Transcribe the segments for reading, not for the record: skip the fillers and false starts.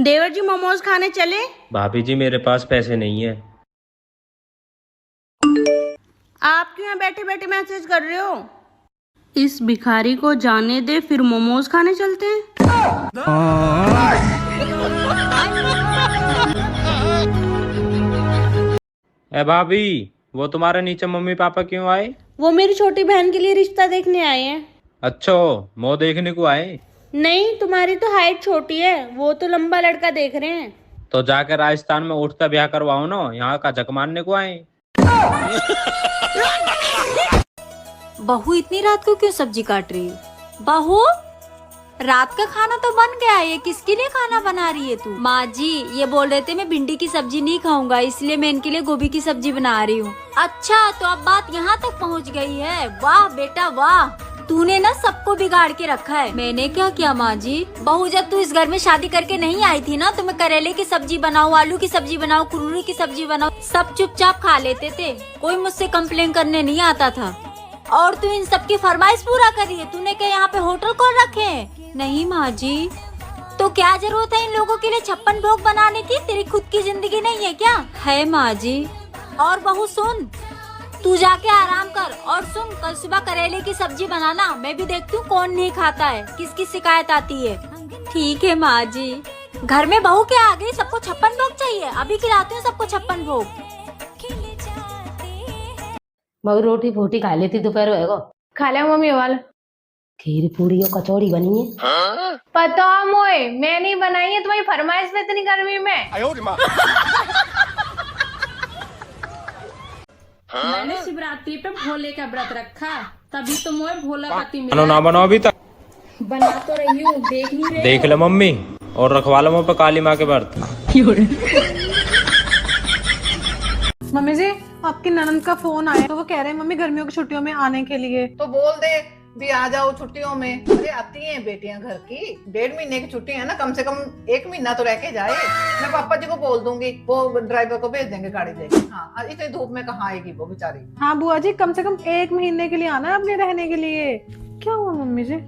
देवर जी मोमोज खाने चले? भाभी जी मेरे पास पैसे नहीं है। आप क्यों यहाँ बैठे बैठे मैसेज कर रहे हो? इस भिखारी को जाने दे, फिर मोमोज खाने चलते हैं। ए भाभी, वो तुम्हारे नीचे मम्मी पापा क्यों आए? वो मेरी छोटी बहन के लिए रिश्ता देखने आए हैं। अच्छा, मुँह देखने को आए? नहीं, तुम्हारी तो हाइट छोटी है, वो तो लंबा लड़का देख रहे हैं। तो जाकर राजस्थान में उठता ब्याह करवाओ ना, यहाँ का झक मारने को आए। बहू इतनी रात को क्यों सब्जी काट रही है? बहू, रात का खाना तो बन गया है, ये किसके लिए खाना बना रही है तू? माँ जी ये बोल रहे थे मैं भिंडी की सब्जी नहीं खाऊंगा, इसलिए मैं इनके लिए गोभी की सब्जी बना रही हूँ। अच्छा, तो अब बात यहाँ तक पहुँच गई है। वाह बेटा वाह, तूने ना सबको बिगाड़ के रखा है। मैंने क्या किया माँ जी? बहू, जब तू इस घर में शादी करके नहीं आई थी ना, तो मैं करेले की सब्जी बनाऊँ, आलू की सब्जी बनाऊँ, कुरूरी की सब्जी बनाऊँ, सब चुपचाप खा लेते थे, कोई मुझसे कंप्लेन करने नहीं आता था। और तू इन सब की फरमाइश पूरा करी है। तूने क्या यहाँ पे होटल खोल रखे हैं? नहीं माँ जी। तो क्या जरूरत है इन लोगों के लिए 56 भोग बनाने की? तेरी खुद की जिंदगी नहीं है क्या? है माँ जी। और बहू सुन, तू जाके आराम कर, और सुन कल सुबह करेले की सब्जी बनाना, मैं भी देखती हूँ कौन नहीं खाता है, किसकी शिकायत आती है। ठीक है माँ जी। घर में बहू क्या आ गई, सबको 56 भोग चाहिए? अभी खिलाती हूँ सबको 56 भोग। बहु रोटी फोटी खा लेती दोपहर होएगा। खा लिया मम्मी वाला। खीर पूड़ी और कचौड़ी बनी है। पता मोए, मैं नहीं बनाई है, तुम्हारी फरमाइश में इतनी गर्मी में। मैंने शिवरात्रि पे भोले का व्रत रखा, तभी तो मोए भोला पति बनो ना बनो अभी तक? बना तो रही हूँ, देख नहीं रहे? देख लो मम्मी, और रखवा लो मुँह पे काली माँ के व्रत। मम्मी जी, आपकी ननद का फोन आया, तो वो कह रहे हैं मम्मी गर्मियों की छुट्टियों में आने के लिए। तो बोल दे भी आ जाओ छुट्टियों में। अरे आती हैं बेटियां घर की, 1.5 महीने की छुट्टी है ना, कम से कम 1 महीना तो रह के जाए। मैं पापा जी को बोल दूंगी, वो ड्राइवर को भेज देंगे गाड़ी देके। हाँ, इतनी धूप में कहाँ आएगी वो बेचारी। हाँ बुआ जी, कम से कम 1 महीने के लिए आना है अपने रहने के लिए। क्या हुआ मम्मी जी?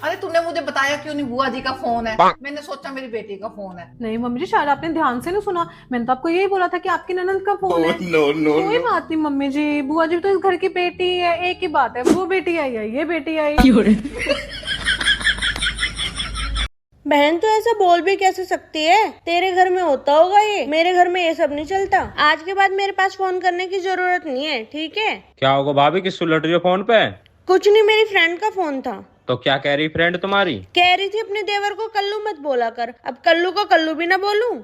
अरे तूने मुझे बताया क्यों नहीं? बुआ जी का फोन है, मैंने सोचा मेरी बेटी का फोन है। नहीं मम्मी जी, शायद आपने ध्यान से नहीं सुना, मैंने तो आपको यही बोला था कि आपकी ननद का फोन है। कोई बात नहीं मम्मी जी, बुआ जी तो इस घर की बेटी है, एक ही बात है, वो बेटी आई है, ये बेटी आई। बहन तो ऐसा बोल भी कैसे सकती है? तेरे घर में होता होगा ये, मेरे घर में ये सब नहीं चलता। आज के बाद मेरे पास फोन करने की जरूरत नहीं है, ठीक है? क्या होगा भाभी, किस सुलट रही हो फोन पे? कुछ नहीं, मेरी फ्रेंड का फोन था। तो क्या कह रही फ्रेंड तुम्हारी? कह रही थी अपने देवर को कल्लू मत बोला कर। अब कल्लू को कल्लू भी ना बोलूं?